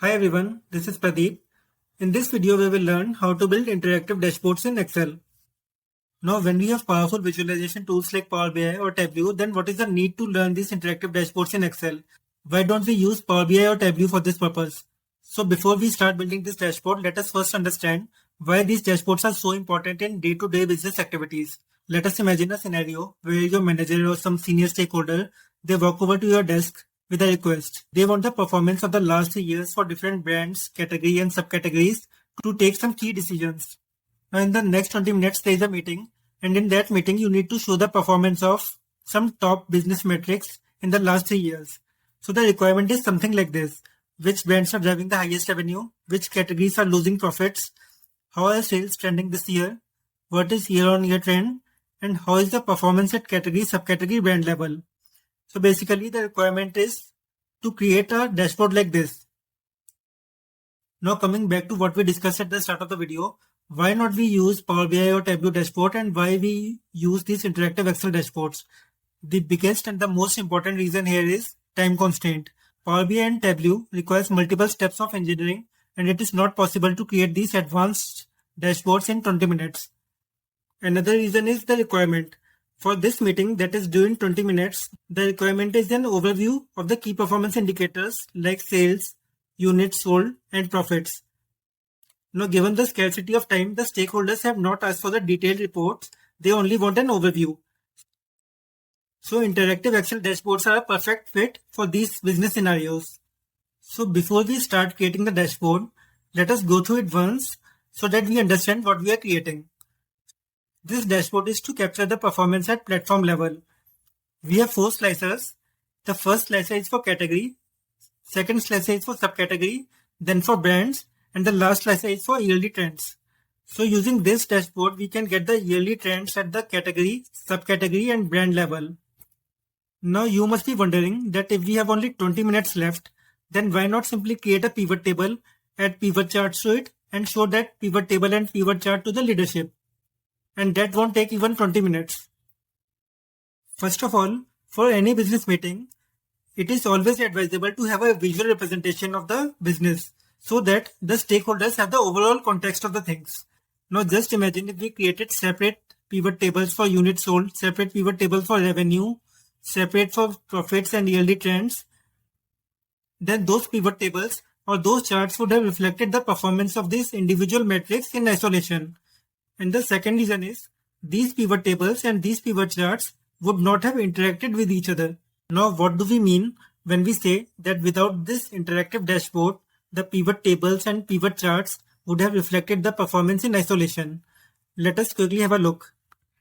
Hi everyone, this is Pradeep. In this video, we will learn how to build interactive dashboards in Excel. Now, when we have powerful visualization tools like Power BI or Tableau, then what is the need to learn these interactive dashboards in Excel? Why don't we use Power BI or Tableau for this purpose? So before we start building this dashboard, let us first understand why these dashboards are so important in day-to-day business activities. Let us imagine a scenario where your manager or some senior stakeholder, they walk over to your desk with a request. They want the performance of the last 3 years for different brands, category and subcategories to take some key decisions. Now in the next 20 minutes there is a meeting, and in that meeting you need to show the performance of some top business metrics in the last 3 years. So the requirement is something like this. Which brands are driving the highest revenue? Which categories are losing profits? How are sales trending this year? What is year-on-year trend? And how is the performance at category, subcategory, brand level? So basically the requirement is to create a dashboard like this. Now coming back to what we discussed at the start of the video, why not we use Power BI or Tableau dashboard and why we use these interactive Excel dashboards? The biggest and the most important reason here is time constraint. Power BI and Tableau requires multiple steps of engineering and it is not possible to create these advanced dashboards in 20 minutes. Another reason is the requirement. For this meeting that is due in 20 minutes, the requirement is an overview of the key performance indicators like sales, units sold, and profits. Now, given the scarcity of time, the stakeholders have not asked for the detailed reports, they only want an overview. So, interactive Excel dashboards are a perfect fit for these business scenarios. So, before we start creating the dashboard, let us go through it once so that we understand what we are creating. This dashboard is to capture the performance at platform level. We have 4 slicers. The first slicer is for category, second slicer is for subcategory, then for brands, and the last slicer is for yearly trends. So using this dashboard, we can get the yearly trends at the category, subcategory, and brand level. Now you must be wondering that if we have only 20 minutes left, then why not simply create a pivot table, add pivot charts to it, and show that pivot table and pivot chart to the leadership. And that won't take even 20 minutes. First of all, for any business meeting, it is always advisable to have a visual representation of the business so that the stakeholders have the overall context of the things. Now just imagine if we created separate pivot tables for units sold, separate pivot tables for revenue, separate for profits and yearly trends, then those pivot tables or those charts would have reflected the performance of these individual metrics in isolation. And the second reason is, these pivot tables and these pivot charts would not have interacted with each other. Now, what do we mean when we say that without this interactive dashboard, the pivot tables and pivot charts would have reflected the performance in isolation? Let us quickly have a look.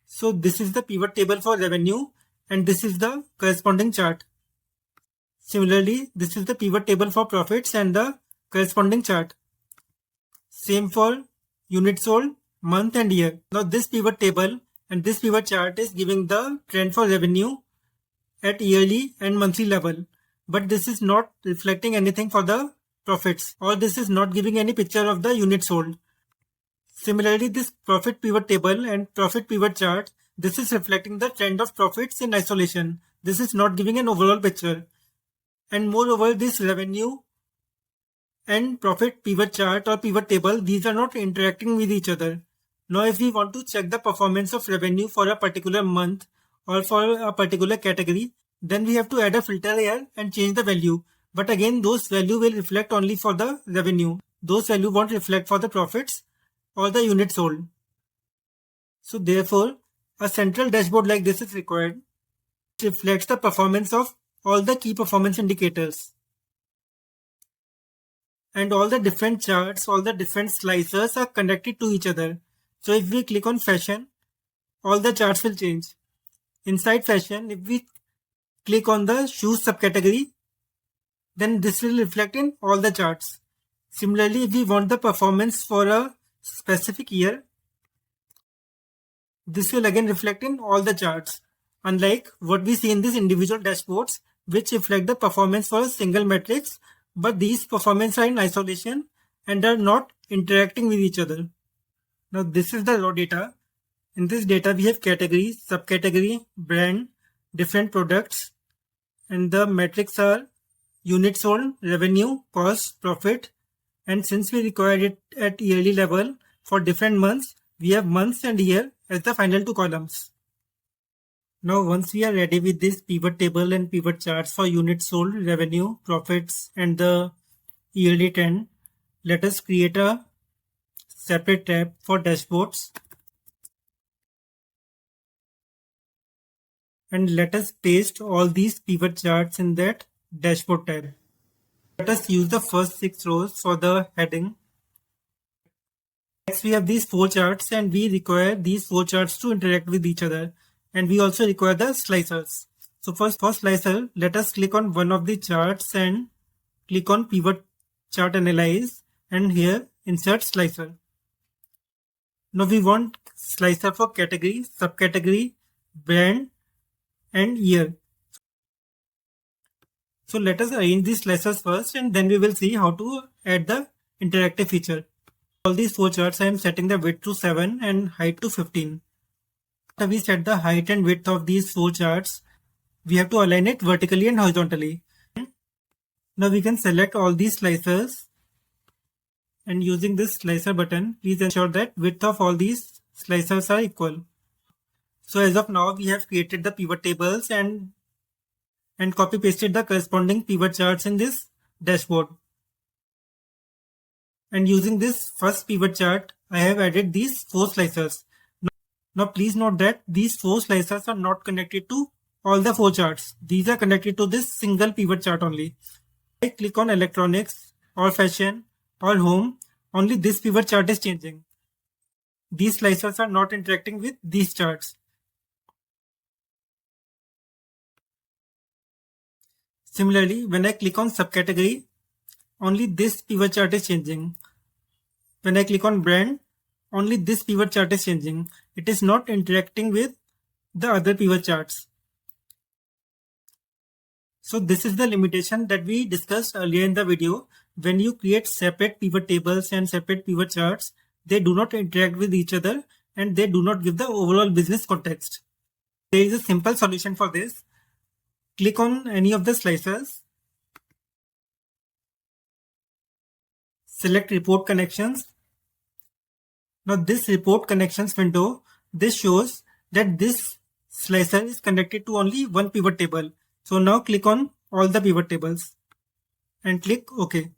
So this is the pivot table for revenue and this is the corresponding chart. Similarly, this is the pivot table for profits and the corresponding chart. Same for units sold, month and year. Now this pivot table and this pivot chart is giving the trend for revenue at yearly and monthly level. But this is not reflecting anything for the profits, or this is not giving any picture of the units sold. Similarly, this profit pivot table and profit pivot chart, this is reflecting the trend of profits in isolation. This is not giving an overall picture. And moreover, this revenue and profit pivot chart or pivot table, these are not interacting with each other. Now if we want to check the performance of revenue for a particular month or for a particular category, then we have to add a filter here and change the value. But again, those value will reflect only for the revenue. Those value won't reflect for the profits or the units sold. So therefore, a central dashboard like this is required. It reflects the performance of all the key performance indicators. And all the different charts, all the different slicers are connected to each other. So if we click on fashion, all the charts will change. Inside fashion, if we click on the shoes subcategory, then this will reflect in all the charts. Similarly, if we want the performance for a specific year, this will again reflect in all the charts. Unlike what we see in these individual dashboards, which reflect the performance for a single metrics, but these performance are in isolation and are not interacting with each other. Now this is the raw data. In this data we have category, subcategory, brand, different products, and the metrics are units sold, revenue, cost, profit, and since we require it at yearly level for different months, we have months and year as the final two columns. Now once we are ready with this pivot table and pivot charts for units sold, revenue, profits and the yearly trend, let us create a separate tab for dashboards and let us paste all these pivot charts in that dashboard tab. Let us use the first 6 rows for the heading. Next we have these 4 charts and we require these 4 charts to interact with each other, and we also require the slicers. So first for slicer, let us click on one of the charts and click on pivot chart analyze and here insert slicer. Now we want slicer for category, subcategory, brand and year. So let us arrange these slicers first and then we will see how to add the interactive feature. All these 4 charts I am setting the width to 7 and height to 15. After we set the height and width of these 4 charts, we have to align it vertically and horizontally. Now we can select all these slicers and using this slicer button, please ensure that width of all these slicers are equal. So as of now, we have created the pivot tables and copy pasted the corresponding pivot charts in this dashboard. And using this first pivot chart, I have added these 4 slicers. Now please note that these 4 slicers are not connected to all the 4 charts. These are connected to this single pivot chart only. I click on electronics or fashion or home, only this pivot chart is changing. These slicers are not interacting with these charts. Similarly, when I click on subcategory, only this pivot chart is changing. When I click on brand, only this pivot chart is changing. It is not interacting with the other pivot charts. So this is the limitation that we discussed earlier in the video. When you create separate pivot tables and separate pivot charts, they do not interact with each other and they do not give the overall business context. There is a simple solution for this. Click on any of the slicers. Select report connections. Now this report connections window, this shows that this slicer is connected to only one pivot table. So now click on all the pivot tables and click OK.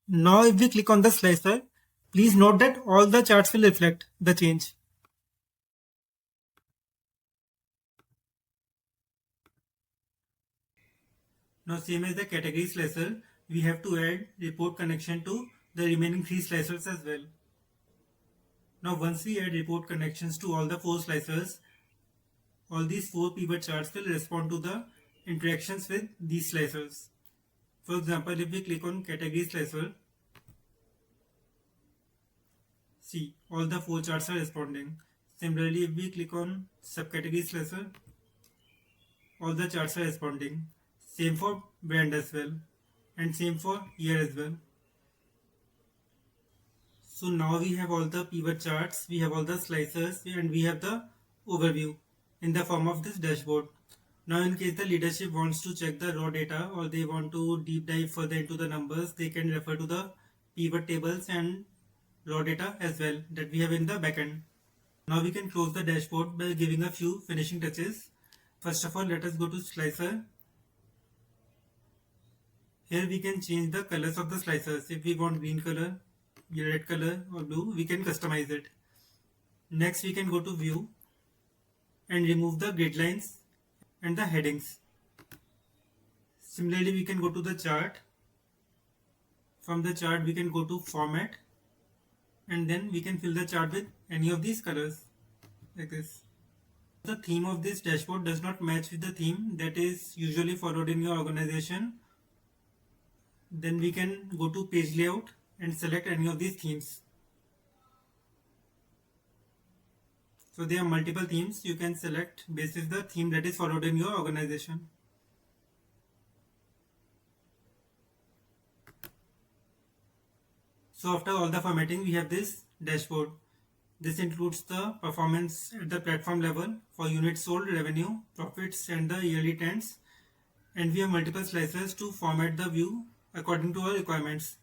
Now if we click on the slicer, please note that all the charts will reflect the change. Now same as the category slicer, we have to add report connection to the remaining 3 slicers as well. Now once we add report connections to all the 4 slicers, all these 4 pivot charts will respond to the interactions with these slicers. For example, if we click on category slicer, see all the 4 charts are responding. Similarly, if we click on subcategory slicer, all the charts are responding. Same for brand as well and same for year as well. So now we have all the pivot charts, we have all the slicers and we have the overview in the form of this dashboard. Now in case the leadership wants to check the raw data or they want to deep dive further into the numbers, they can refer to the pivot tables and raw data as well that we have in the backend. Now we can close the dashboard by giving a few finishing touches. First of all, let us go to slicer. Here we can change the colors of the slicers. If we want green color, red color or blue, we can customize it. Next we can go to view and remove the grid lines and the headings. Similarly, we can go to the chart. From the chart we can go to format and then we can fill the chart with any of these colors like this. The theme of this dashboard does not match with the theme that is usually followed in your organization. Then we can go to page layout and select any of these themes. So there are multiple themes you can select based on the theme that is followed in your organization. So after all the formatting, we have this dashboard. This includes the performance at the platform level for units sold, revenue, profits and the yearly trends. and we have multiple slices to format the view according to our requirements.